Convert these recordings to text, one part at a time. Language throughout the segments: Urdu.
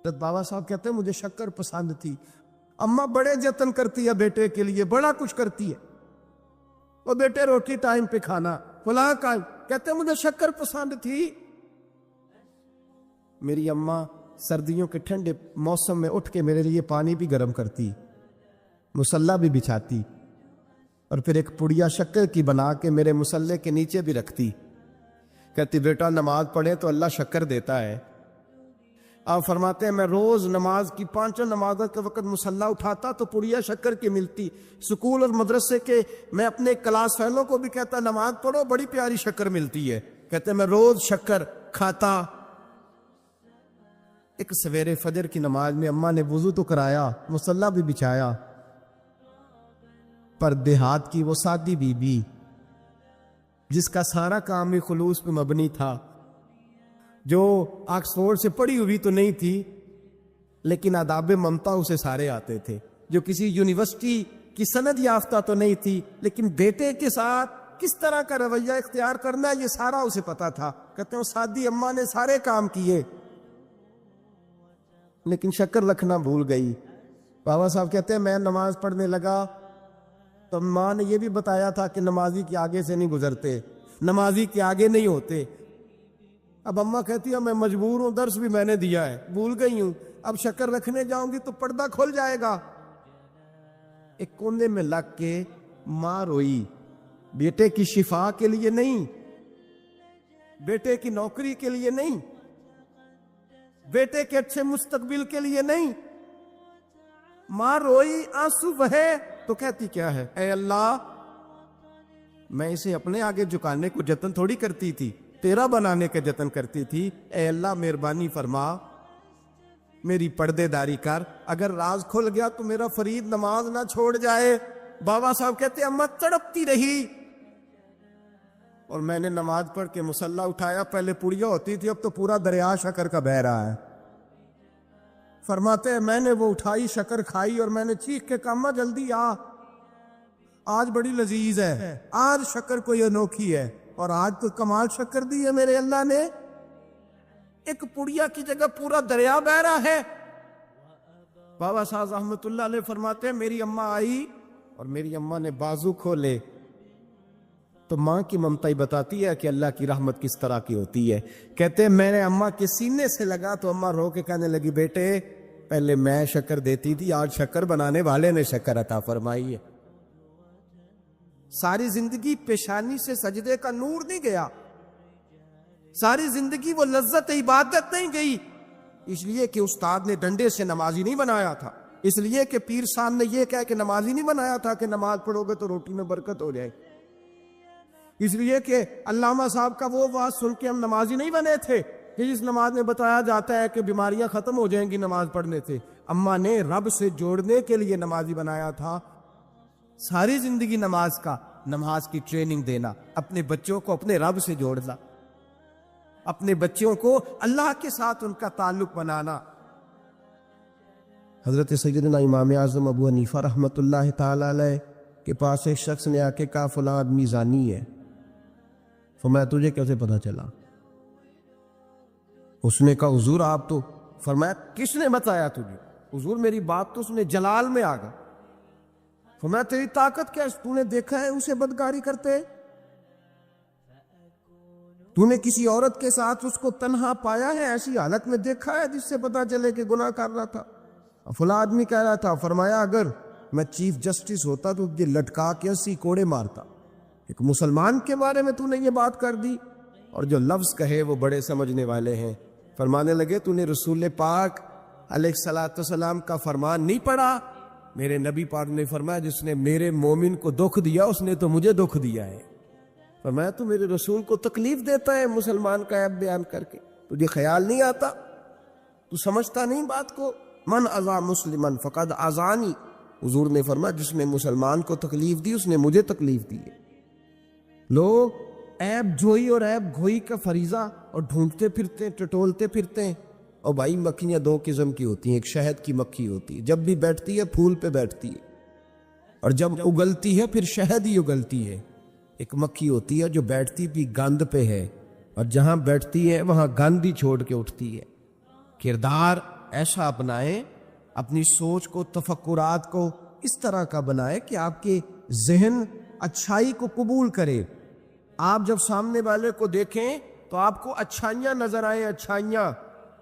بابا صاحب کہتے ہیں مجھے شکر پسند تھی. اماں بڑے جتن کرتی ہے بیٹے کے لیے, بڑا کچھ کرتی ہے. وہ بیٹے روٹی ٹائم پہ کھانا, فلاں کا, کہتے ہیں مجھے شکر پسند تھی. میری اماں سردیوں کے ٹھنڈے موسم میں اٹھ کے میرے لیے پانی بھی گرم کرتی, مصلی بھی بچھاتی, اور پھر ایک پڑیا شکر کی بنا کے میرے مصلی کے نیچے بھی رکھتی. کہتی بیٹا نماز پڑھے تو اللہ شکر دیتا ہے. آپ فرماتے ہیں میں روز نماز کی 5 نمازوں کے وقت مصلی اٹھاتا تو پڑیا شکر کی ملتی. سکول اور مدرسے کے میں اپنے کلاس فیلوں کو بھی کہتا نماز پڑھو بڑی پیاری شکر ملتی ہے. کہتے میں روز شکر کھاتا. ایک سویرے فجر کی نماز میں اماں نے وضو تو کرایا, مصلی بھی بچھایا, پر دیہات کی وہ سادی بی بی جس کا سارا کام ہی خلوص پہ مبنی تھا, جو آکسفورڈ سے پڑھی ہوئی تو نہیں تھی لیکن آداب ممتا اسے سارے آتے تھے, جو کسی یونیورسٹی کی سند یافتہ تو نہیں تھی لیکن بیٹے کے ساتھ کس طرح کا رویہ اختیار کرنا ہے یہ سارا اسے پتا تھا. کہتے ہیں سادی اماں نے سارے کام کیے لیکن شکر رکھنا بھول گئی. بابا صاحب کہتے ہیں میں نماز پڑھنے لگا تو ماں نے یہ بھی بتایا تھا کہ نمازی کے آگے سے نہیں گزرتے, نمازی کے آگے نہیں ہوتے. اب اماں کہتی ہے میں مجبور ہوں, درس بھی میں نے دیا ہے, بھول گئی ہوں, اب شکر رکھنے جاؤں گی تو پردہ کھل جائے گا. ایک کونے میں لگ کے ماں روئی, بیٹے کی شفا کے لیے نہیں, بیٹے کی نوکری کے لیے نہیں, بیٹے کے اچھے مستقبل کے لیے نہیں. ماں روئی, آنسو بہے تو کہتی کیا ہے, اے اللہ میں اسے اپنے آگے جھکانے کو جتن تھوڑی کرتی تھی, تیرا بنانے کا جتن کرتی تھی. اے اللہ مہربانی فرما, میری پردے داری کر, اگر راز کھل گیا تو میرا فرید نماز نہ چھوڑ جائے. بابا صاحب کہتے ہیں اماں تڑپتی رہی اور میں نے نماز پڑھ کے مصلی اٹھایا. پہلے پڑیا ہوتی تھی, اب تو پورا دریا شکر کا بہ رہا ہے. فرماتے ہیں میں نے وہ اٹھائی, شکر کھائی اور میں نے چیخ کے کہا اماں جلدی آ, آج بڑی لذیذ ہے, آج شکر کوئی انوکھی ہے, اور آج تو کمال شکر دی ہے میرے اللہ نے. ایک پڑیا کی جگہ پورا دریا بہ رہا ہے. بابا صاحب رحمۃ اللہ علیہ فرماتے ہیں میری اماں آئی اور میری اماں نے بازو کھولے تو ماں کی ممتا ہی بتاتی ہے کہ اللہ کی رحمت کس طرح کی ہوتی ہے. کہتے ہیں میں نے اماں کے سینے سے لگا تو اماں رو کے کہنے لگی بیٹے پہلے میں شکر دیتی تھی, آج شکر بنانے والے نے شکر عطا فرمائی ہے. ساری زندگی پیشانی سے سجدے کا نور نہیں گیا, ساری زندگی وہ لذت عبادت نہیں گئی, اس لیے کہ استاد نے ڈنڈے سے نمازی نہیں بنایا تھا, اس لیے کہ پیر صاحب نے یہ کہا کہ نمازی نہیں بنایا تھا کہ نماز پڑھو گے تو روٹی میں برکت ہو جائے, اس لیے کہ علامہ صاحب کا وہ واز سن کے ہم نمازی نہیں بنے تھے کہ جس نماز میں بتایا جاتا ہے کہ بیماریاں ختم ہو جائیں گی نماز پڑھنے سے. اماں نے رب سے جوڑنے کے لیے نمازی بنایا تھا. ساری زندگی نماز کی ٹریننگ دینا, اپنے بچوں کو اپنے رب سے جوڑنا, اپنے بچوں کو اللہ کے ساتھ ان کا تعلق بنانا. حضرت سیدنا امام اعظم ابو حنیفہ رحمۃ اللہ تعالی علیہ کے پاس ایک شخص نے آ کے کہا فلاں آدمی زانی ہے. فرمایا تجھے کیسے پتا چلا؟ اس نے کہا حضور آپ تو. فرمایا کس نے بتایا تجھے؟ حضور میری بات تو اس نے جلال میں آ گا. فرمایا تیری طاقت کیا ہے, تو نے دیکھا ہے اسے بدکاری کرتے, تو نے کسی عورت کے ساتھ اس کو تنہا پایا ہے, ایسی حالت میں دیکھا ہے جس سے پتا چلے کہ گناہ کر رہا تھا؟ فلاں آدمی کہہ رہا تھا. فرمایا اگر میں چیف جسٹس ہوتا تو یہ لٹکا کے 80 کوڑے مارتا. ایک مسلمان کے بارے میں تو نے یہ بات کر دی, اور جو لفظ کہے وہ بڑے سمجھنے والے ہیں. فرمانے لگے تو نے رسول پاک علیہ الصلوۃ والسلام کا فرمان نہیں پڑھا؟ میرے نبی پاک نے فرمایا جس نے میرے مومن کو دکھ دیا اس نے تو مجھے دکھ دیا ہے. فرمایا تو میرے رسول کو تکلیف دیتا ہے مسلمان کا عیب بیان کر کے, تجھے خیال نہیں آتا, تو سمجھتا نہیں بات کو. من اذا مسلمن فقد اذانی, حضور نے فرمایا جس نے مسلمان کو تکلیف دی اس نے مجھے تکلیف دی ہے. لوگ عیب جوئی اور عیب گھوئی کا فریضہ اور ڈھونڈتے پھرتے ٹٹولتے پھرتے ہیں. اور بھائی مکھیاں 2 قسم کی ہوتی ہیں, ایک شہد کی مکھی ہوتی ہے, جب بھی بیٹھتی ہے پھول پہ بیٹھتی ہے, اور جب اگلتی ہے پھر شہد ہی اگلتی ہے. ایک مکھی ہوتی ہے جو بیٹھتی بھی گند پہ ہے اور جہاں بیٹھتی ہے وہاں گند ہی چھوڑ کے اٹھتی ہے. کردار ایسا بنائیں، اپنی سوچ کو، تفکرات کو اس طرح کا بنائیں کہ آپ کے ذہن اچھائی کو قبول کرے. آپ جب سامنے والے کو دیکھیں تو آپ کو اچھائیاں نظر آئیں، اچھائیاں،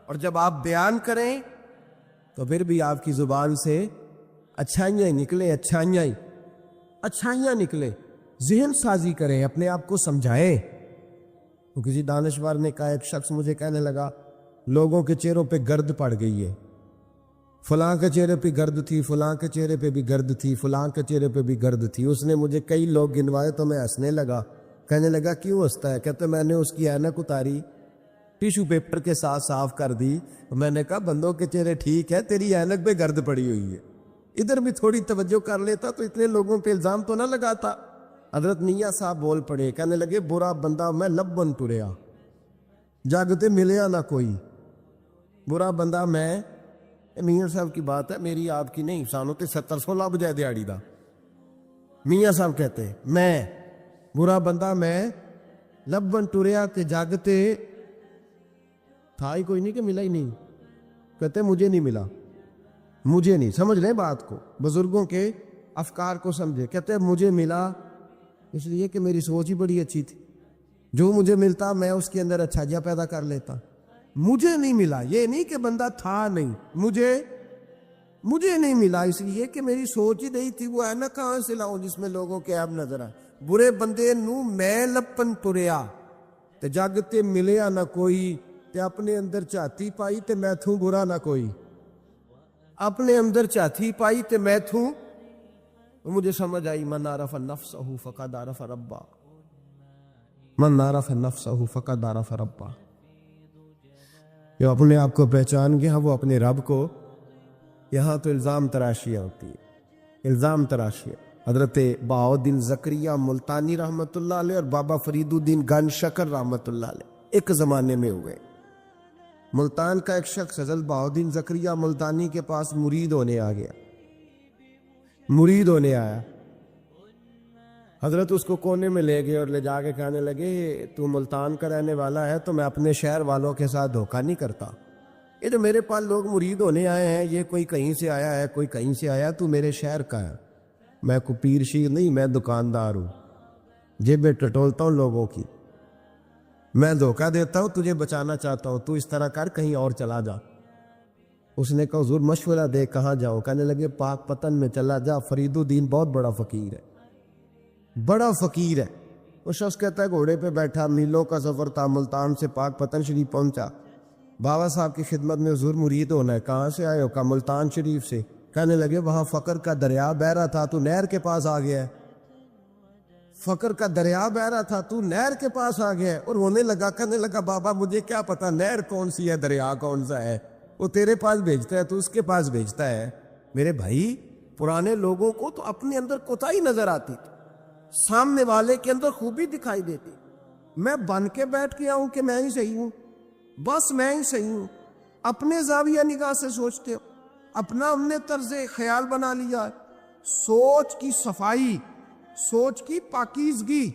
اور جب آپ بیان کریں تو پھر بھی آپ کی زبان سے اچھائیاں ہی نکلیں، اچھائیاں نکلیں. ذہن سازی کریں، اپنے آپ کو سمجھائیں. تو کسی دانشور نے کہا، ایک شخص مجھے کہنے لگا لوگوں کے چہروں پہ گرد پڑ گئی ہے، فلاں کے چہرے پہ گرد تھی، فلاں کے چہرے پہ بھی گرد تھی، فلاں کے چہرے پہ بھی گرد تھی. اس نے مجھے کئی لوگ گنوائے تو میں ہنسنے لگا. کہنے لگا کیوں ہنستا ہے؟ کہتے میں نے اس کی اینک اتاری، ٹیشو پیپر کے ساتھ صاف کر دی. میں نے کہا بندوں کے چہرے ٹھیک ہے، تیری اینک پہ گرد پڑی ہوئی ہے. ادھر بھی تھوڑی توجہ کر لیتا تو اتنے لوگوں پہ الزام تو نہ لگاتا. حضرت میاں صاحب بول پڑے، کہنے لگے برا بندہ میں لب بن ٹریا، جاگتے ملیا نہ کوئی. برا بندہ میں، میاں صاحب کی بات ہے، میری آپ کی نہیں. سانو تے 70 بجائے دیہڑی دا. میاں صاحب کہتے میں برا بندہ میں لب بن ٹریا تے جاگتے تھا ہی کوئی نہیں کہ ملا ہی نہیں. کہتے مجھے نہیں ملا، مجھے نہیں. سمجھ لیں بات کو، بزرگوں کے افکار کو سمجھے. کہتے مجھے ملا اس لیے کہ میری سوچ ہی بڑی اچھی تھی، جو مجھے ملتا میں اس کے اندر اچھائیاں پیدا کر لیتا. مجھے نہیں ملا یہ نہیں کہ بندہ تھا نہیں، مجھے نہیں ملا اس لیے کہ میری سوچ ہی نہیں تھی. وہ ہے نا کہاں سے لاؤں جس میں لوگوں کے عیب نظر آئے. برے بندے نو میں لپن تریا تے جاگتے ملیا نہ کوئی، تے اپنے اندر چاہتی پائی تے میں تھوں برا نہ کوئی. اپنے اندر چاہتی پائی تے میں تھوں. مجھے سمجھ آئی من عرف نفسہ فقد عرف ربہ، من عرف نفسہ فقد عرف ربہ. جو اپنے آپ کو پہچان گیا وہ اپنے رب کو. یہاں تو الزام تراشیاں ہوتی ہے، الزام تراشیاں. حضرت بہاؤالدین زکریہ ملتانی رحمۃ اللہ علیہ اور بابا فرید الدین گن شکر رحمۃ اللہ علیہ ایک زمانے میں ہوئے. ملتان کا ایک شخص حضرت بہاؤالدین زکریہ ملتانی کے پاس مرید ہونے آ گیا، مرید ہونے آیا. حضرت اس کو کونے میں لے گئے اور لے جا کے کہنے لگے تو ملتان کا رہنے والا ہے تو میں اپنے شہر والوں کے ساتھ دھوکہ نہیں کرتا. یہ جو میرے پاس لوگ مرید ہونے آئے ہیں، یہ کوئی کہیں سے آیا ہے، کوئی کہیں سے آیا، تو میرے شہر کا ہے. میں کوئی پیر شیر نہیں، میں دکاندار ہوں، جیبیں ٹٹولتا ہوں لوگوں کی. میں دھوکہ دیتا ہوں، تجھے بچانا چاہتا ہوں، تو اس طرح کر کہیں اور چلا جا. اس نے کہا حضور مشورہ دے کہاں جاؤ؟ کہنے لگے پاک پتن میں چلا جا، فرید الدین بہت بڑا فقیر ہے، بڑا فقیر ہے. وہ شخص کہتا ہے گھوڑے پہ بیٹھا، میلوں کا سفر تھا، ملتان سے پاک پتن شریف پہنچا. بابا صاحب کی خدمت میں حضور مرید ہونا ہے. کہاں سے آئے ہو؟ کہا ملتان شریف سے. کہنے لگے وہاں فقر کا دریا بہ رہا تھا، تو نہر کے پاس آ گیا ہے. فقر کا دریا بہ رہا تھا، تو نہر کے پاس آ گیا ہے. اور رونے لگا، کہنے لگا بابا مجھے کیا پتا نہر کون سی ہے، دریا کون سا ہے، وہ تیرے پاس بھیجتا ہے تو اس کے پاس بھیجتا ہے. میرے بھائی پرانے لوگوں کو تو اپنے اندر کوتاہی نظر آتی تھی، سامنے والے کے اندر خوبی دکھائی دیتی. میں بن کے بیٹھ کے آؤں کہ میں ہی صحیح ہوں، بس میں ہی صحیح ہوں. اپنے زاویہ نگاہ سے سوچتے ہو، اپنا ہم نے طرز خیال بنا لیا. سوچ کی صفائی، سوچ کی پاکیزگی.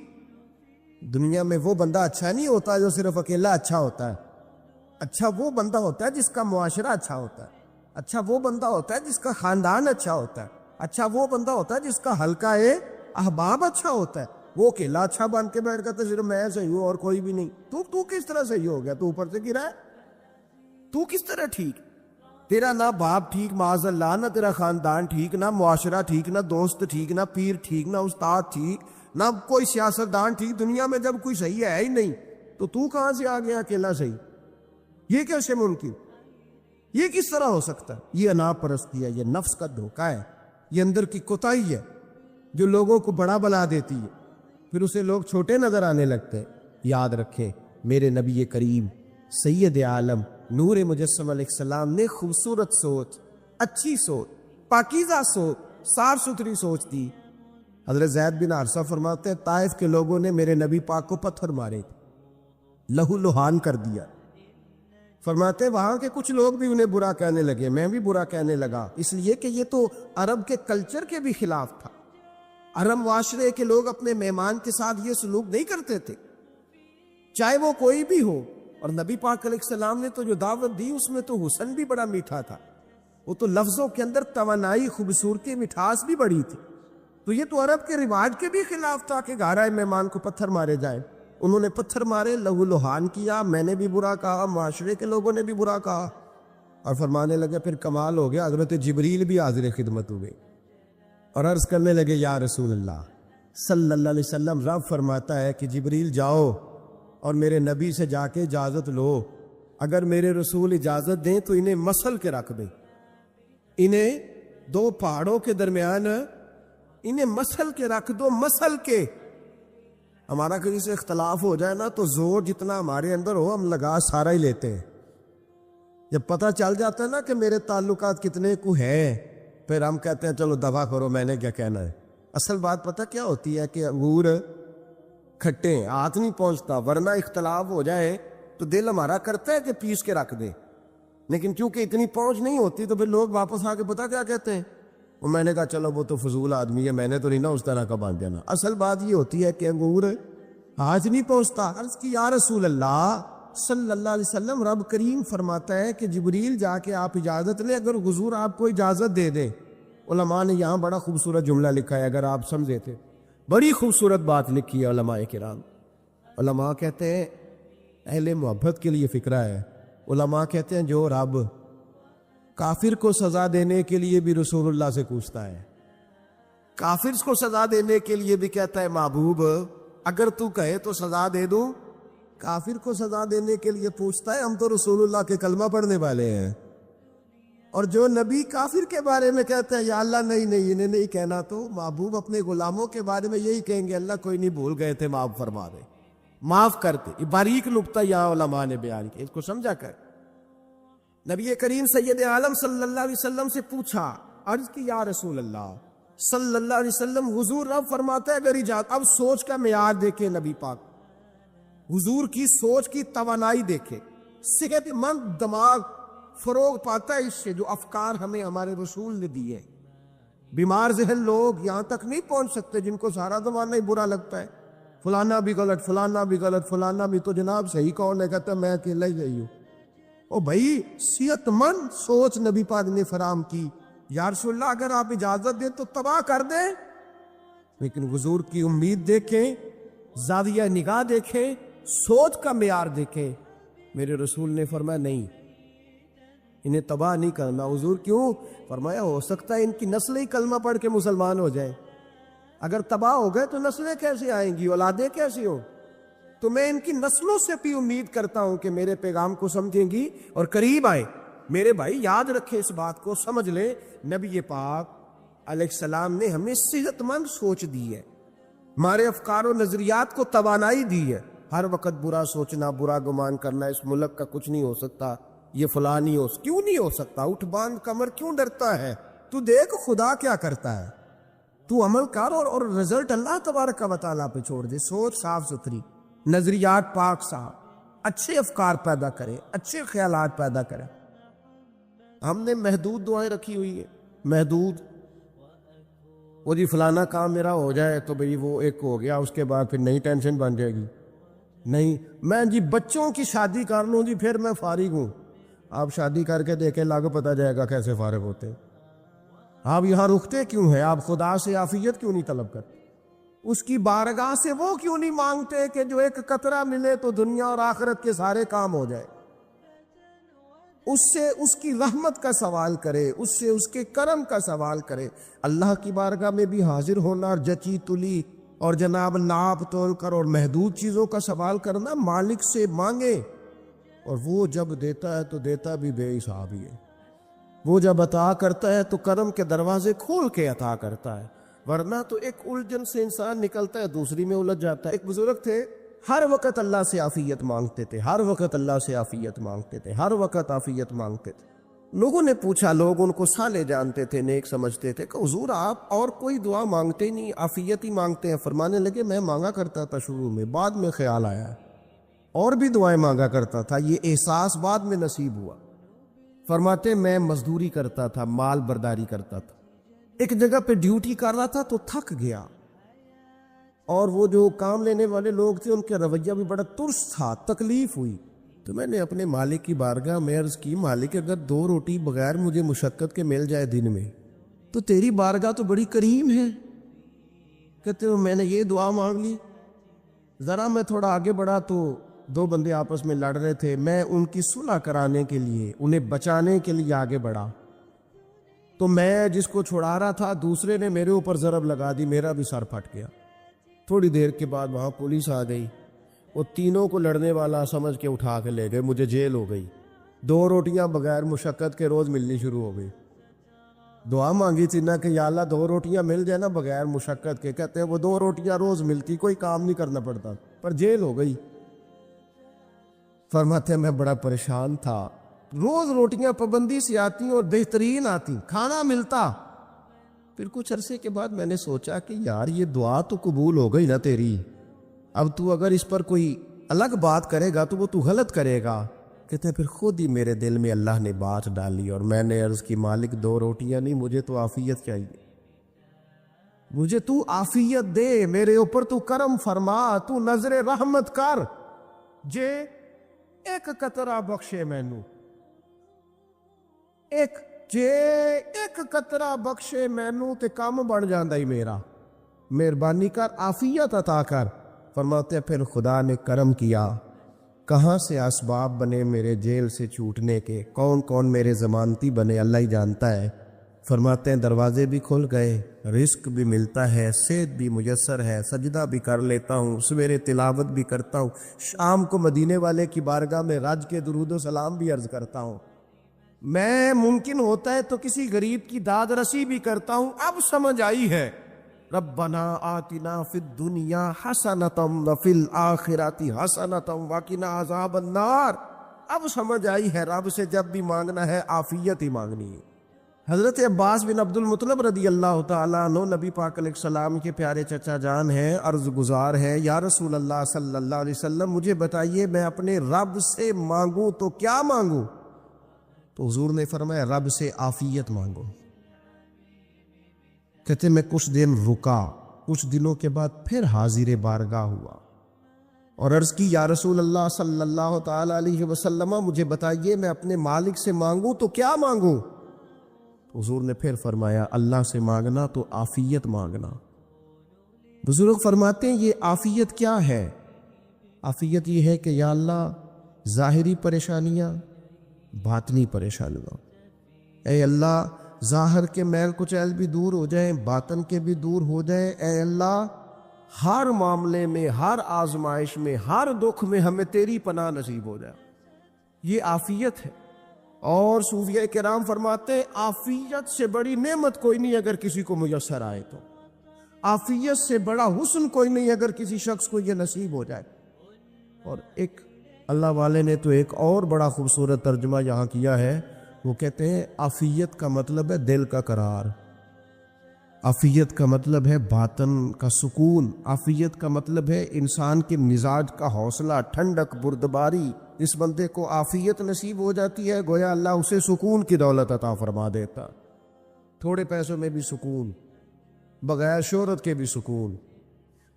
دنیا میں وہ بندہ اچھا نہیں ہوتا جو صرف اکیلا اچھا ہوتا ہے. اچھا وہ بندہ ہوتا ہے جس کا معاشرہ اچھا ہوتا ہے. اچھا وہ بندہ ہوتا ہے جس کا خاندان اچھا ہوتا ہے. اچھا وہ بندہ ہوتا ہے جس کا حلقہ احباب اچھا ہوتا ہے. وہ اکیلا اچھا بن کے بیٹھ کر صرف میں صحیح ہوں اور کوئی بھی نہیں. تو کس طرح صحیح ہو گیا؟ تو اوپر سے گرا ہے. تو کس طرح ٹھیک؟ تیرا نہ باپ ٹھیک معاذ اللہ، نہ تیرا خاندان ٹھیک، نہ معاشرہ ٹھیک، نہ دوست ٹھیک، نہ پیر ٹھیک، نہ استاد ٹھیک، نہ کوئی سیاستدان ٹھیک. دنیا میں جب کوئی صحیح ہے ہی نہیں تو کہاں سے آ گیا اکیلا صحیح؟ یہ کیسے ممکن؟ یہ کس طرح ہو سکتا ہے؟ یہ انا پرستی ہے، یہ نفس کا دھوکہ ہے، یہ اندر کی کوتاہی ہے جو لوگوں کو بڑا بنا دیتی ہے، پھر اسے لوگ چھوٹے نظر آنے لگتے ہیں. یاد رکھیں میرے نبی کریم سید عالم نور مجسم علیہ السلام نے خوبصورت سوچ، اچھی سوچ، پاکیزہ سوچ، صاف ستھری سوچ دی. حضرت زید بن حارثہ فرماتے ہیں طائف کے لوگوں نے میرے نبی پاک کو پتھر مارے، لہو لہان کر دیا. فرماتے وہاں کے کچھ لوگ بھی انہیں برا کہنے لگے، میں بھی برا کہنے لگا، اس لیے کہ یہ تو عرب کے کلچر کے بھی خلاف تھا. عرب معاشرے کے لوگ اپنے مہمان کے ساتھ یہ سلوک نہیں کرتے تھے، چاہے وہ کوئی بھی ہو. اور نبی پاک علیہ السلام نے تو جو دعوت دی اس میں تو حسن بھی بڑا میٹھا تھا، وہ تو لفظوں کے اندر توانائی، خوبصورتی، مٹھاس بھی بڑی تھی۔ تو یہ تو عرب کے رواج کے بھی خلاف تھا کہ گھارائے مہمان کو پتھر مارے جائیں۔ انہوں نے پتھر مارے، لہو لہان کیا، میں نے بھی برا کہا، معاشرے کے لوگوں نے بھی برا کہا، اور فرمانے لگے پھر کمال ہو گیا، حضرت جبریل بھی حاضر خدمت ہوئے اور عرض کرنے لگے یا رسول اللہ صلی اللہ علیہ وسلم، رب فرماتا ہے کہ جبریل جاؤ اور میرے نبی سے جا کے اجازت لو، اگر میرے رسول اجازت دیں تو انہیں مسل کے رکھ دیں، انہیں دو پہاڑوں کے درمیان انہیں مسل کے رکھ دو، مسل کے۔ ہمارا کسی سے اختلاف ہو جائے نا تو زور جتنا ہمارے اندر ہو ہم لگا سارا ہی لیتے ہیں، جب پتہ چل جاتا ہے نا کہ میرے تعلقات کتنے کو ہیں پھر ہم کہتے ہیں چلو دفع کرو، میں نے کیا کہنا ہے۔ اصل بات پتہ کیا ہوتی ہے کہ انگور کھٹے ہیں، ہاتھ نہیں پہنچتا، ورنہ اختلاف ہو جائے تو دل ہمارا کرتا ہے کہ پیس کے رکھ دیں، لیکن کیونکہ اتنی پہنچ نہیں ہوتی تو پھر لوگ واپس آ کے پتہ کیا کہتے ہیں، وہ میں نے کہا چلو وہ تو فضول آدمی ہے، میں نے تو نہیں نا اس طرح کا باندھ دینا۔ اصل بات یہ ہوتی ہے کہ انگور ہاتھ نہیں پہنچتا۔ عرض کی یا رسول اللہ صلی اللہ علیہ وسلم، رب کریم فرماتا ہے کہ جبریل جا کے آپ اجازت لیں، اگر حضور آپ کو اجازت دے دیں۔ علماء نے یہاں بڑا خوبصورت جملہ لکھا ہے، اگر آپ سمجھے تھے، بڑی خوبصورت بات لکھی ہے علماء کرام۔ علماء کہتے ہیں، اہل محبت کے لیے فکرہ ہے، علماء کہتے ہیں جو رب کافر کو سزا دینے کے لیے بھی رسول اللہ سے پوچھتا ہے، کافر کو سزا دینے کے لیے بھی کہتا ہے محبوب اگر تو کہے تو سزا دے دوں، کافر کو سزا دینے کے لیے پوچھتا ہے۔ ہم تو رسول اللہ کے کلمہ پڑھنے والے ہیں، اور جو نبی کافر کے بارے میں کہتے ہیں یا اللہ نہیں انہیں نہیں کہنا، تو محبوب اپنے غلاموں کے بارے میں یہی کہیں گے اللہ کوئی نہیں، بھول گئے تھے، معاف فرما دے، معاف کرتے۔ یہ باریک نکتہ یہاں علماء نے بیان کیا، اس کو سمجھا کر۔ نبی کریم سید عالم صلی اللہ علیہ وسلم سے پوچھا، عرض کی یا رسول اللہ صلی اللہ علیہ وسلم، حضور رب فرماتا ہے اگر اجازت، اب سوچ کا معیار دیکھے نبی پاک، حضور کی سوچ کی توانائی دیکھے، صحت مند دماغ فروغ پاتا ہے اس سے جو افکار ہمیں ہمارے رسول نے دیے۔ بیمار ذہن لوگ یہاں تک نہیں پہنچ سکتے جن کو سارا زمانہ ہی برا لگتا ہے، فلانا بھی غلط، فلانا بھی غلط، فلانا بھی، تو جناب صحیح کون ہے؟ کہتا ہے میں اکیلا ہی صحیح ہوں۔ او بھائی صحت مند سوچ نبی پاک نے فراہم کی، یا رسول اللہ اگر آپ اجازت دیں تو تباہ کر دیں، لیکن حضور کی امید دیکھیں، زاویہ نگاہ دیکھیں، سوچ کا معیار دیکھیں۔ میرے رسول نے فرمایا نہیں، انہیں تباہ نہیں کرنا۔ حضور کیوں؟ فرمایا ہو سکتا ہے ان کی نسلیں ہی کلمہ پڑھ کے مسلمان ہو جائیں، اگر تباہ ہو گئے تو نسلیں کیسے آئیں گی، اولادیں کیسی ہوں؟ تو میں ان کی نسلوں سے بھی امید کرتا ہوں کہ میرے پیغام کو سمجھیں گی اور قریب آئے۔ میرے بھائی یاد رکھیں اس بات کو، سمجھ لیں نبی پاک علیہ السلام نے ہمیں صحت مند سوچ دی ہے، ہمارے افکار و نظریات کو توانائی دی ہے۔ ہر وقت برا سوچنا، برا گمان کرنا، اس ملک کا کچھ نہیں ہو سکتا، یہ فلاں نہیں ہو، کیوں نہیں ہو سکتا؟ اٹھ باندھ کمر کیوں ڈرتا ہے؟ تو دیکھ خدا کیا کرتا ہے، تو عمل کر اور رزلٹ اللہ تبارک و تعالیٰ پہ چھوڑ دے۔ سوچ صاف ستھری، نظریات پاک صاف، اچھے افکار پیدا کرے، اچھے خیالات پیدا کرے۔ ہم نے محدود دعائیں رکھی ہوئی ہے، محدود، وہ جی فلانا کام میرا ہو جائے تو بھئی وہ ایک ہو گیا، اس کے بعد پھر نئی ٹینشن بن جائے گی۔ نہیں، میں جی بچوں کی شادی کر لوں جی پھر میں فارغ ہوں۔ آپ شادی کر کے دیکھیں، لاگو پتہ جائے گا کیسے فارغ ہوتے۔ آپ یہاں رکتے کیوں ہیں؟ آپ خدا سے عافیت کیوں نہیں طلب کرتے؟ اس کی بارگاہ سے وہ کیوں نہیں مانگتے کہ جو ایک قطرہ ملے تو دنیا اور آخرت کے سارے کام ہو جائے؟ اس سے اس کی رحمت کا سوال کرے، اس سے اس کے کرم کا سوال کرے۔ اللہ کی بارگاہ میں بھی حاضر ہونا اور جچی تلی اور جناب ناپ تول کر اور محدود چیزوں کا سوال کرنا، مالک سے مانگے، اور وہ جب دیتا ہے تو دیتا بھی بے حساب ہی ہے۔ وہ جب عطا کرتا ہے تو کرم کے دروازے کھول کے عطا کرتا ہے، ورنہ تو ایک الجھن سے انسان نکلتا ہے دوسری میں الجھ جاتا ہے۔ ایک بزرگ تھے، ہر وقت اللہ سے عافیت مانگتے تھے، ہر وقت اللہ سے عافیت مانگتے تھے، ہر وقت عافیت مانگتے تھے۔ لوگوں نے پوچھا، لوگ ان کو صالح جانتے تھے، نیک سمجھتے تھے، کہ حضور آپ اور کوئی دعا مانگتے ہی نہیں، عافیت ہی مانگتے ہیں۔ فرمانے لگے میں مانگا کرتا تھا شروع میں، بعد میں خیال آیا اور بھی دعائیں مانگا کرتا تھا، یہ احساس بعد میں نصیب ہوا۔ فرماتے میں مزدوری کرتا تھا، مال برداری کرتا تھا، ایک جگہ پہ ڈیوٹی کر رہا تھا تو تھک گیا، اور وہ جو کام لینے والے لوگ تھے ان کے رویہ بھی بڑا ترس تھا، تکلیف ہوئی، تو میں نے اپنے مالک کی بارگاہ میں عرض کی مالک اگر 2 روٹی بغیر مجھے مشقت کے مل جائے دن میں تو تیری بارگاہ تو بڑی کریم ہے. کہتے ہو میں نے یہ دعا مانگ لی. ذرا میں تھوڑا آگے بڑھا تو 2 بندے آپس میں لڑ رہے تھے. میں ان کی صلح کرانے کے لیے انہیں بچانے کے لیے آگے بڑھا تو میں جس کو چھڑا رہا تھا دوسرے نے میرے اوپر ضرب لگا دی, میرا بھی سر پھٹ گیا. تھوڑی دیر کے بعد وہاں پولیس آ گئی. وہ تینوں کو لڑنے والا سمجھ کے اٹھا کے لے گئے. مجھے جیل ہو گئی. 2 روٹیاں بغیر مشقت کے روز ملنی شروع ہو گئی. دعا مانگی تھی نا کہ یا اللہ 2 روٹیاں مل جائے نا بغیر مشقت کے. کہتے ہیں وہ 2 روٹیاں روز ملتی, کوئی کام نہیں کرنا پڑتا, پر جیل ہو گئی. فرماتے ہیں میں بڑا پریشان تھا. روز روٹیاں پابندی سے آتی اور بہترین آتی, کھانا ملتا. پھر کچھ عرصے کے بعد میں نے سوچا کہ یار یہ دعا تو قبول ہو گئی نا تیری, اب تو اگر اس پر کوئی الگ بات کرے گا تو وہ تو غلط کرے گا. کہتے ہیں پھر خود ہی میرے دل میں اللہ نے بات ڈالی اور میں نے عرض کی مالک 2 روٹیاں نہیں, مجھے تو عافیت چاہیے. مجھے تو عافیت دے, میرے اوپر تو کرم فرما, تو نظر رحمت کر جے ایک قطرہ بخشے مینوں, ایک قطرہ بخشے مینوں تے کام بن جاندا ہی میرا. مہربانی کر, عافیت عطا کر. فرماتے ہیں پھر خدا نے کرم کیا. کہاں سے اسباب بنے میرے جیل سے چھوٹنے کے, کون کون میرے ضمانتی بنے اللہ ہی جانتا ہے. فرماتے ہیں دروازے بھی کھل گئے, رزق بھی ملتا ہے, صحت بھی میسر ہے, سجدہ بھی کر لیتا ہوں, سویرے تلاوت بھی کرتا ہوں, شام کو مدینے والے کی بارگاہ میں رج کے درود و سلام بھی عرض کرتا ہوں. میں ممکن ہوتا ہے تو کسی غریب کی داد رسی بھی کرتا ہوں. اب سمجھ آئی ہے ربنا آتنا فی الدنیا حسنۃ وفی الآخرۃ حسنۃ وقنا عذاب النار. اب سمجھ آئی ہے رب سے جب بھی مانگنا ہے عافیت ہی مانگنی ہے. حضرت عباس بن عبد المطلب رضی اللہ تعالیٰ عنہ نبی پاک علیہ السلام کے پیارے چچا جان ہیں, عرض گزار ہے یا رسول اللہ صلی اللہ علیہ وسلم مجھے بتائیے میں اپنے رب سے مانگوں تو کیا مانگوں؟ تو حضور نے فرمایا رب سے عافیت مانگو. کہتے میں کچھ دن رکا, کچھ دنوں کے بعد پھر حاضر بارگاہ ہوا اور عرض کی یا رسول اللہ صلی اللہ تعالی علیہ وسلم مجھے بتائیے میں اپنے مالک سے مانگوں تو کیا مانگوں؟ تو حضور نے پھر فرمایا اللہ سے مانگنا تو عافیت مانگنا. بزرگ فرماتے ہیں یہ عافیت کیا ہے؟ عافیت یہ ہے کہ یا اللہ ظاہری پریشانیاں, باطنی پریشانیاں, اے اللہ ظاہر کے میل کچیل بھی دور ہو جائیں, باطن کے بھی دور ہو جائیں. اے اللہ ہر معاملے میں, ہر آزمائش میں, ہر دکھ میں ہمیں تیری پناہ نصیب ہو جائے. یہ عافیت ہے. اور صوفیہ کرام فرماتے ہیں عافیت سے بڑی نعمت کوئی نہیں اگر کسی کو میسر آئے تو, عافیت سے بڑا حسن کوئی نہیں اگر کسی شخص کو یہ نصیب ہو جائے. اور ایک اللہ والے نے تو ایک اور بڑا خوبصورت ترجمہ یہاں کیا ہے, وہ کہتے ہیں عافیت کا مطلب ہے دل کا قرار, عافیت کا مطلب ہے باطن کا سکون, عافیت کا مطلب ہے انسان کے مزاج کا حوصلہ, ٹھنڈک, بردباری. اس بندے کو عافیت نصیب ہو جاتی ہے گویا اللہ اسے سکون کی دولت عطا فرما دیتا. تھوڑے پیسوں میں بھی سکون, بغیر شہرت کے بھی سکون,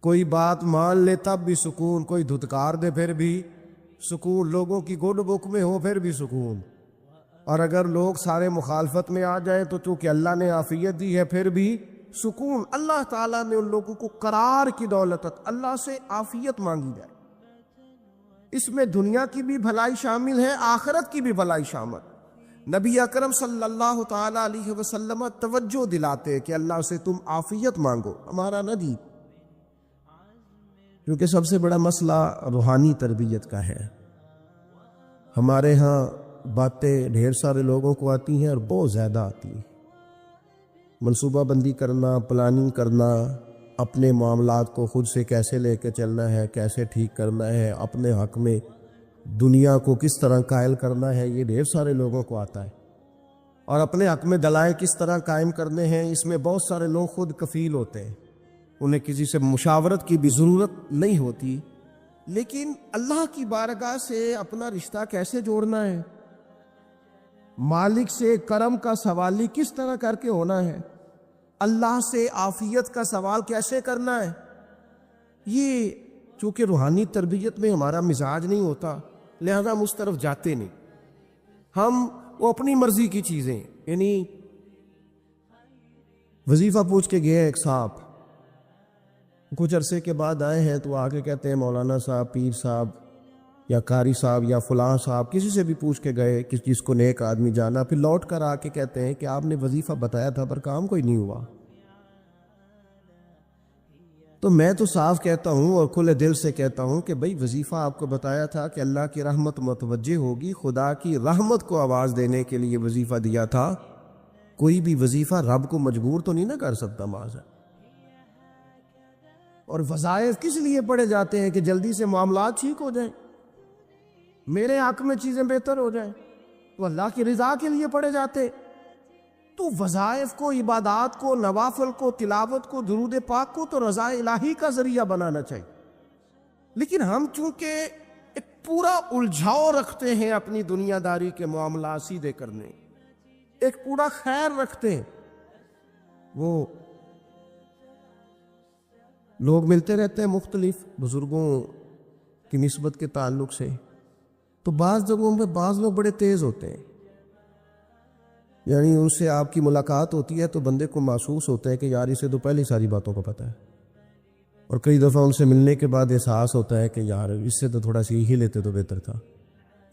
کوئی بات مان لے تب بھی سکون, کوئی دھتکار دے پھر بھی سکون, لوگوں کی گڈ بک میں ہو پھر بھی سکون. اور اگر لوگ سارے مخالفت میں آ جائیں تو چونکہ اللہ نے عافیت دی ہے پھر بھی سکون. اللہ تعالیٰ نے ان لوگوں کو قرار کی دولت, اللہ سے عافیت مانگی جائے. اس میں دنیا کی بھی بھلائی شامل ہے, آخرت کی بھی بھلائی شامل. نبی اکرم صلی اللہ تعالی علیہ وسلم توجہ دلاتے کہ اللہ سے تم عافیت مانگو, ہمارا نہ دی. کیونکہ سب سے بڑا مسئلہ روحانی تربیت کا ہے. ہمارے ہاں باتیں ڈھیر سارے لوگوں کو آتی ہیں اور بہت زیادہ آتی ہیں. منصوبہ بندی کرنا, پلاننگ کرنا, اپنے معاملات کو خود سے کیسے لے کے چلنا ہے, کیسے ٹھیک کرنا ہے, اپنے حق میں دنیا کو کس طرح قائل کرنا ہے, یہ ڈھیر سارے لوگوں کو آتا ہے. اور اپنے حق میں دلائل کس طرح قائم کرنے ہیں, اس میں بہت سارے لوگ خود کفیل ہوتے ہیں, انہیں کسی سے مشاورت کی بھی ضرورت نہیں ہوتی. لیکن اللہ کی بارگاہ سے اپنا رشتہ کیسے جوڑنا ہے, مالک سے کرم کا سوالی کس طرح کر کے ہونا ہے, اللہ سے عافیت کا سوال کیسے کرنا ہے, یہ چونکہ روحانی تربیت میں ہمارا مزاج نہیں ہوتا. لہذا ہم اس طرف جاتے نہیں. ہم وہ اپنی مرضی کی چیزیں، یعنی وظیفہ پوچھ کے گئے ایک صاحب، کچھ عرصے کے بعد آئے ہیں تو آ کے کہتے ہیں مولانا صاحب، پیر صاحب یا قاری صاحب یا فلاں صاحب، کسی سے بھی پوچھ کے گئے کہ جس کو نیک آدمی جانا، پھر لوٹ کر آ کے کہتے ہیں کہ آپ نے وظیفہ بتایا تھا پر کام کوئی نہیں ہوا. تو میں تو صاف کہتا ہوں اور کھلے دل سے کہتا ہوں کہ بھئی وظیفہ آپ کو بتایا تھا کہ اللہ کی رحمت متوجہ ہوگی، خدا کی رحمت کو آواز دینے کے لیے وظیفہ دیا تھا. کوئی بھی وظیفہ رب کو مجبور تو نہیں نہ کر سکتا معاذ. اور وظائف کس لیے پڑھے جاتے ہیں کہ جلدی سے معاملات ٹھیک ہو جائیں، میرے حق میں چیزیں بہتر ہو جائیں، تو اللہ کی رضا کے لیے پڑھے جاتے. تو وظائف کو، عبادات کو، نوافل کو، تلاوت کو، درود پاک کو تو رضا الہی کا ذریعہ بنانا چاہیے. لیکن ہم چونکہ ایک پورا الجھاؤ رکھتے ہیں اپنی دنیا داری کے معاملات سیدھے کرنے، ایک پورا خیر رکھتے ہیں. وہ لوگ ملتے رہتے ہیں مختلف بزرگوں کی نسبت کے تعلق سے، تو بعض جگہوں پہ بعض لوگ بڑے تیز ہوتے ہیں، یعنی ان سے آپ کی ملاقات ہوتی ہے تو بندے کو محسوس ہوتا ہے کہ یار اسے تو پہلے ساری باتوں کا پتہ ہے، اور کئی دفعہ ان سے ملنے کے بعد احساس ہوتا ہے کہ یار اس سے تو تھوڑا سیکھ ہی لیتے تو بہتر تھا،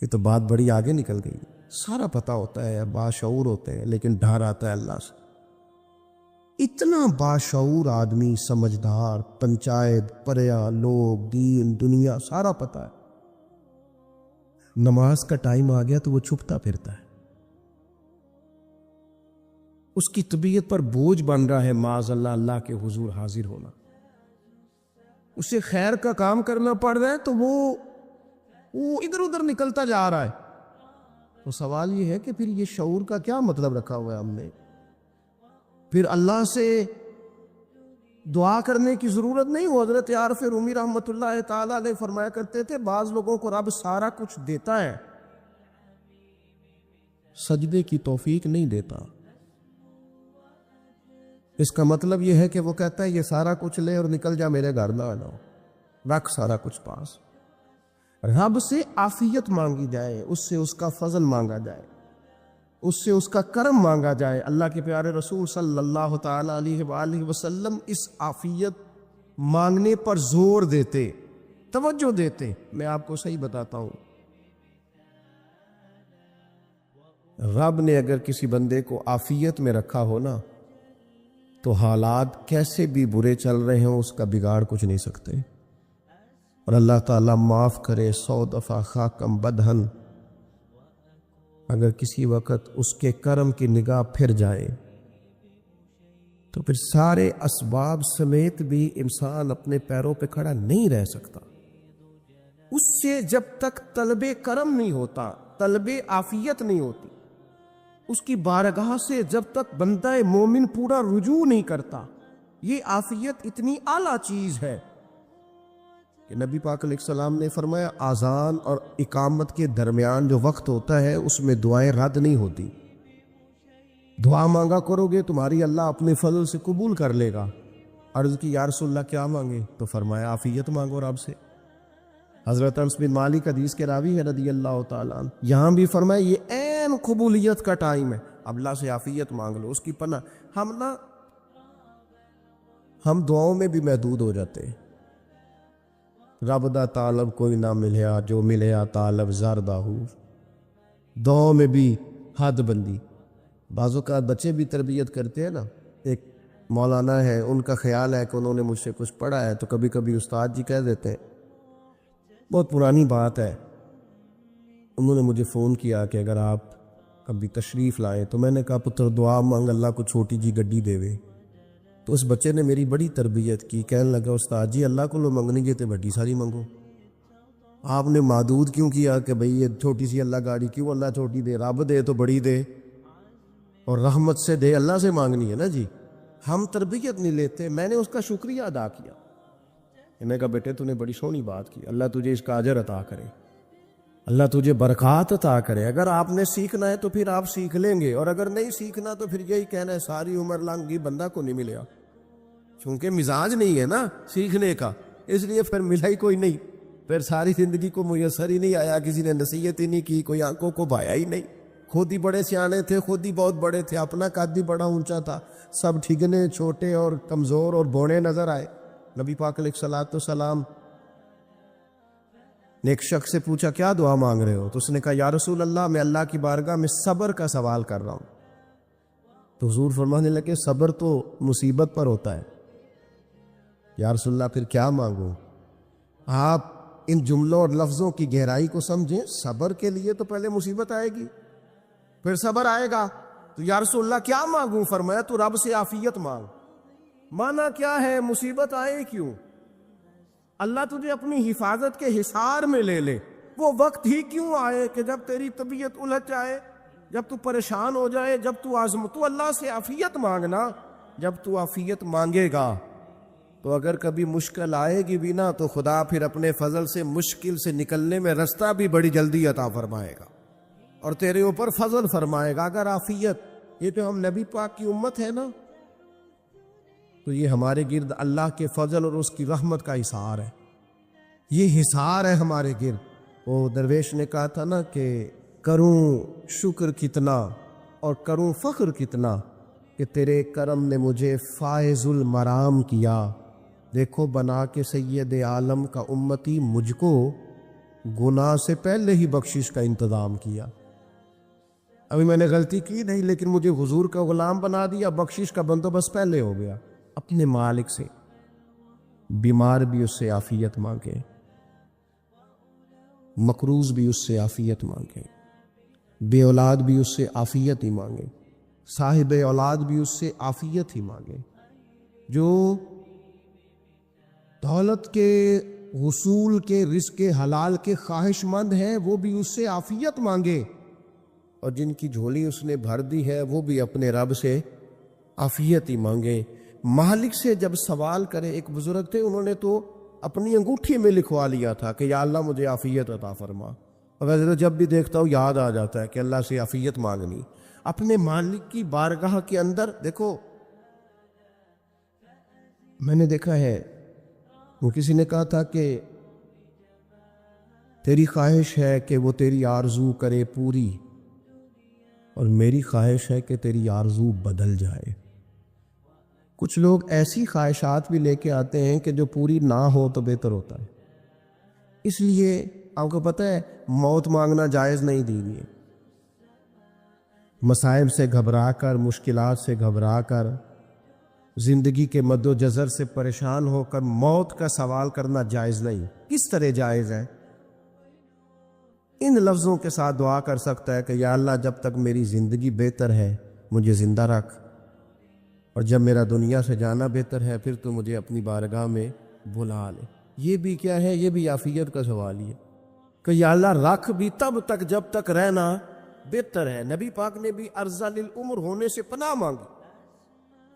یہ تو بات بڑی آگے نکل گئی. سارا پتہ ہوتا ہے، باشعور ہوتے ہیں، لیکن ڈر آتا ہے اللہ سے. اتنا باشعور آدمی، سمجھدار، پنچایت، پریا، لوگ، دین، دنیا سارا پتہ ہے، نماز کا ٹائم آ گیا تو وہ چھپتا پھرتا ہے. اس کی طبیعت پر بوجھ بن رہا ہے معاذ اللہ اللہ کے حضور حاضر ہونا، اسے خیر کا کام کرنا پڑ رہا ہے تو وہ ادھر ادھر نکلتا جا رہا ہے. تو سوال یہ ہے کہ پھر یہ شعور کا کیا مطلب رکھا ہوا ہے ہم نے؟ پھر اللہ سے دعا کرنے کی ضرورت نہیں. وہ حضرت عارف رومی رحمۃ اللہ تعالی علیہ فرمایا کرتے تھے بعض لوگوں کو رب سارا کچھ دیتا ہے، سجدے کی توفیق نہیں دیتا. اس کا مطلب یہ ہے کہ وہ کہتا ہے یہ سارا کچھ لے اور نکل جا، میرے گھر نہ آنا، رکھ سارا کچھ پاس. رب سے عافیت مانگی جائے، اس سے اس کا فضل مانگا جائے، اس سے اس کا کرم مانگا جائے. اللہ کے پیارے رسول صلی اللہ تعالی علیہ وآلہ وسلم اس عافیت مانگنے پر زور دیتے، توجہ دیتے. میں آپ کو صحیح بتاتا ہوں، رب نے اگر کسی بندے کو عافیت میں رکھا ہو نا تو حالات کیسے بھی برے چل رہے ہوں اس کا بگاڑ کچھ نہیں سکتے. اور اللہ تعالیٰ معاف کرے 100 دفعہ خاکم بدہن، اگر کسی وقت اس کے کرم کی نگاہ پھر جائے تو پھر سارے اسباب سمیت بھی انسان اپنے پیروں پہ کھڑا نہیں رہ سکتا. اس سے جب تک طلب کرم نہیں ہوتا، طلب عافیت نہیں ہوتی، اس کی بارگاہ سے جب تک بندہ مومن پورا رجوع نہیں کرتا. یہ عافیت اتنی اعلیٰ چیز ہے کہ نبی پاک علیہ السلام نے فرمایا اذان اور اقامت کے درمیان جو وقت ہوتا ہے اس میں دعائیں رد نہیں ہوتی. دعا مانگا کرو گے تمہاری اللہ اپنے فضل سے قبول کر لے گا. عرض کی یا رسول اللہ کیا مانگے؟ تو فرمایا عافیت مانگو رب سے. حضرت انس بن مالک حدیث کے راوی ہے رضی اللہ تعالیٰ عنہ، یہاں بھی فرمایا یہ عین قبولیت کا ٹائم ہے، اب اللہ سے عافیت مانگ لو، اس کی پناہ. ہم دعاؤں میں بھی محدود ہو جاتے ہیں. رب دا طالب کوئی نہ ملیا، جو ملیا طالب زردہ ہو. دعاؤں میں بھی حد بندی. بعض اوقات بچے بھی تربیت کرتے ہیں نا، ایک مولانا ہے ان کا خیال ہے کہ انہوں نے مجھ سے کچھ پڑھا ہے تو کبھی کبھی استاد جی کہہ دیتے ہیں، بہت پرانی بات ہے، انہوں نے مجھے فون کیا کہ اگر آپ کبھی تشریف لائیں، تو میں نے کہا پتر دعا مانگ اللہ کو چھوٹی جی گڈی دے وے. تو اس بچے نے میری بڑی تربیت کی، کہنے لگا استاد جی اللہ کو لو منگنی جے تے بڑی ساری منگو، آپ نے محدود کیوں کیا کہ بھئی یہ چھوٹی سی اللہ گاڑی کیوں اللہ چھوٹی دے، رب دے تو بڑی دے اور رحمت سے دے، اللہ سے مانگنی ہے نا جی. ہم تربیت نہیں لیتے. میں نے اس کا شکریہ ادا کیا، میں نے کہا بیٹے تو نے بڑی سونی بات کی، اللہ تجھے اس کا اجر عطا کرے، اللہ تجھے برکات عطا کرے. اگر آپ نے سیکھنا ہے تو پھر آپ سیکھ لیں گے، اور اگر نہیں سیکھنا تو پھر یہی کہنا ہے ساری عمر لنگ گئی بندہ کو نہیں ملیا، چونکہ مزاج نہیں ہے نا سیکھنے کا، اس لیے پھر ملا ہی کوئی نہیں. پھر ساری زندگی کو میسر ہی نہیں آیا، کسی نے نصیحت ہی نہیں کی، کوئی آنکھوں کو بھایا ہی نہیں، خود ہی بڑے سیانے تھے، خود ہی بہت بڑے تھے، اپنا قد بھی بڑا اونچا تھا، سب ٹھگنے چھوٹے اور کمزور اور بوڑے نظر آئے۔ نبی پاک علیہ الصلوۃ والسلام نے ایک شخص سے پوچھا کیا دعا مانگ رہے ہو؟ تو اس نے کہا یا رسول اللہ میں اللہ کی بارگاہ میں صبر کا سوال کر رہا ہوں۔ تو حضور فرمانے لگے صبر تو مصیبت پر ہوتا ہے۔ یا رسول اللہ پھر کیا مانگوں؟ آپ ان جملوں اور لفظوں کی گہرائی کو سمجھیں، صبر کے لیے تو پہلے مصیبت آئے گی پھر صبر آئے گا۔ تو یا رسول اللہ کیا مانگوں؟ فرمایا تو رب سے عافیت مانگ۔ مانا کیا ہے؟ مصیبت آئے کیوں؟ اللہ تجھے اپنی حفاظت کے حصار میں لے لے، وہ وقت ہی کیوں آئے کہ جب تیری طبیعت الجھ جائے، جب تو پریشان ہو جائے، جب تو اللہ سے عافیت مانگنا۔ جب تو عافیت مانگے گا تو اگر کبھی مشکل آئے گی بھی نا تو خدا پھر اپنے فضل سے مشکل سے نکلنے میں رستہ بھی بڑی جلدی عطا فرمائے گا اور تیرے اوپر فضل فرمائے گا۔ اگر عافیت، یہ تو ہم نبی پاک کی امت ہے نا، تو یہ ہمارے گرد اللہ کے فضل اور اس کی رحمت کا حصار ہے، یہ حصار ہے ہمارے گرد۔ وہ درویش نے کہا تھا نا کہ کروں شکر کتنا اور کروں فخر کتنا کہ تیرے کرم نے مجھے فائز المرام کیا۔ دیکھو بنا کے سید عالم کا امتی مجھ کو گناہ سے پہلے ہی بخشش کا انتظام کیا۔ ابھی میں نے غلطی کی نہیں لیکن مجھے حضور کا غلام بنا دیا، بخشش کا بندوبست پہلے ہو گیا۔ اپنے مالک سے بیمار بھی اس سے عافیت مانگے، مقروض بھی اس سے عافیت مانگے، بے اولاد بھی اس سے عافیت ہی مانگے، صاحب اولاد بھی اس سے عافیت ہی مانگے، جو دولت کے حصول کے رزق حلال کے خواہش مند ہیں وہ بھی اس سے عافیت مانگے، اور جن کی جھولی اس نے بھر دی ہے وہ بھی اپنے رب سے عافیت ہی مانگے۔ مالک سے جب سوال کرے، ایک بزرگ تھے انہوں نے تو اپنی انگوٹھی میں لکھوا لیا تھا کہ یا اللہ مجھے عافیت عطا فرما، اور ویسے تو جب بھی دیکھتا ہوں یاد آ جاتا ہے کہ اللہ سے عافیت مانگنی۔ اپنے مالک کی بارگاہ کے اندر دیکھو، میں نے دیکھا ہے وہ کسی نے کہا تھا کہ تیری خواہش ہے کہ وہ تیری آرزو کرے پوری، اور میری خواہش ہے کہ تیری آرزو بدل جائے۔ کچھ لوگ ایسی خواہشات بھی لے کے آتے ہیں کہ جو پوری نہ ہو تو بہتر ہوتا ہے، اس لیے آپ کو پتہ ہے موت مانگنا جائز نہیں دی گئی۔ مصائب سے گھبرا کر، مشکلات سے گھبرا کر، زندگی کے مد و جزر سے پریشان ہو کر موت کا سوال کرنا جائز نہیں۔ کس طرح جائز ہے؟ ان لفظوں کے ساتھ دعا کر سکتا ہے کہ یا اللہ جب تک میری زندگی بہتر ہے مجھے زندہ رکھ، اور جب میرا دنیا سے جانا بہتر ہے پھر تو مجھے اپنی بارگاہ میں بلا لے۔ یہ بھی کیا ہے؟ یہ بھی عافیت کا سوال ہی ہے کہ یا اللہ رکھ بھی تب تک جب تک رہنا بہتر ہے۔ نبی پاک نے بھی ارذل العمر ہونے سے پناہ مانگی۔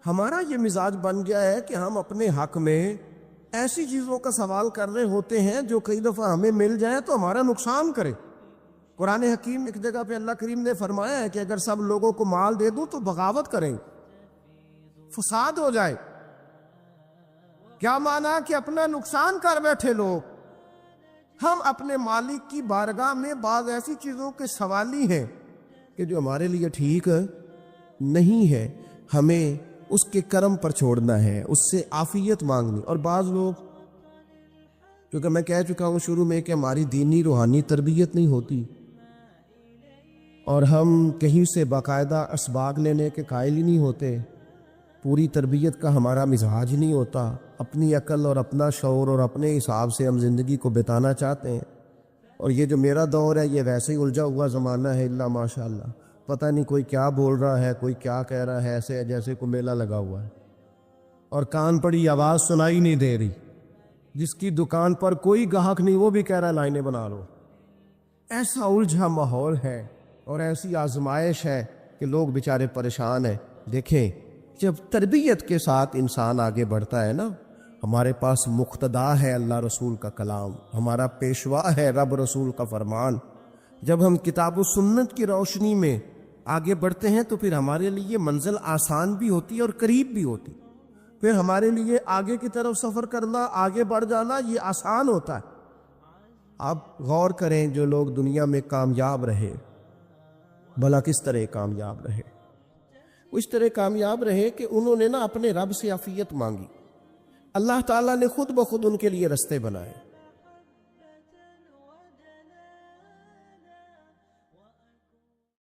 ہمارا یہ مزاج بن گیا ہے کہ ہم اپنے حق میں ایسی چیزوں کا سوال کر رہے ہوتے ہیں جو کئی دفعہ ہمیں مل جائیں تو ہمارا نقصان کرے۔ قرآن حکیم ایک جگہ پہ اللہ کریم نے فرمایا ہے کہ اگر سب لوگوں کو مال دے دوں تو بغاوت کریں، فساد ہو جائے۔ کیا مانا؟ کہ اپنا نقصان کر بیٹھے لوگ۔ ہم اپنے مالک کی بارگاہ میں بعض ایسی چیزوں کے سوالی ہیں کہ جو ہمارے لیے ٹھیک نہیں ہے، ہمیں اس کے کرم پر چھوڑنا ہے، اس سے عافیت مانگنی۔ اور بعض لوگ، کیونکہ میں کہہ چکا ہوں شروع میں کہ ہماری دینی روحانی تربیت نہیں ہوتی اور ہم کہیں سے باقاعدہ اسباق لینے کے قائل ہی نہیں ہوتے، پوری تربیت کا ہمارا مزاج نہیں ہوتا، اپنی عقل اور اپنا شعور اور اپنے حساب سے ہم زندگی کو بتانا چاہتے ہیں۔ اور یہ جو میرا دور ہے یہ ویسے ہی الجھا ہوا زمانہ ہے، اللہ ماشاء اللہ، پتہ نہیں کوئی کیا بول رہا ہے، کوئی کیا کہہ رہا ہے، ایسے جیسے کوئی میلہ لگا ہوا ہے اور کان پڑی آواز سنائی نہیں دے رہی۔ جس کی دکان پر کوئی گاہک نہیں وہ بھی کہہ رہا ہے لائنیں بنا لو۔ ایسا الجھا ماحول ہے اور ایسی آزمائش ہے کہ لوگ بیچارے پریشان ہیں۔ دیکھیں جب تربیت کے ساتھ انسان آگے بڑھتا ہے نا، ہمارے پاس مقتدا ہے اللہ رسول کا کلام، ہمارا پیشوا ہے رب رسول کا فرمان۔ جب ہم کتاب و سنت کی روشنی میں آگے بڑھتے ہیں تو پھر ہمارے لیے منزل آسان بھی ہوتی ہے اور قریب بھی ہوتی، پھر ہمارے لیے آگے کی طرف سفر کرنا، آگے بڑھ جانا یہ آسان ہوتا ہے۔ آپ غور کریں جو لوگ دنیا میں کامیاب رہے بھلا کس طرح کامیاب رہے؟ اس طرح کامیاب رہے کہ انہوں نے نا اپنے رب سے عافیت مانگی، اللہ تعالیٰ نے خود بخود ان کے لیے رستے بنائے۔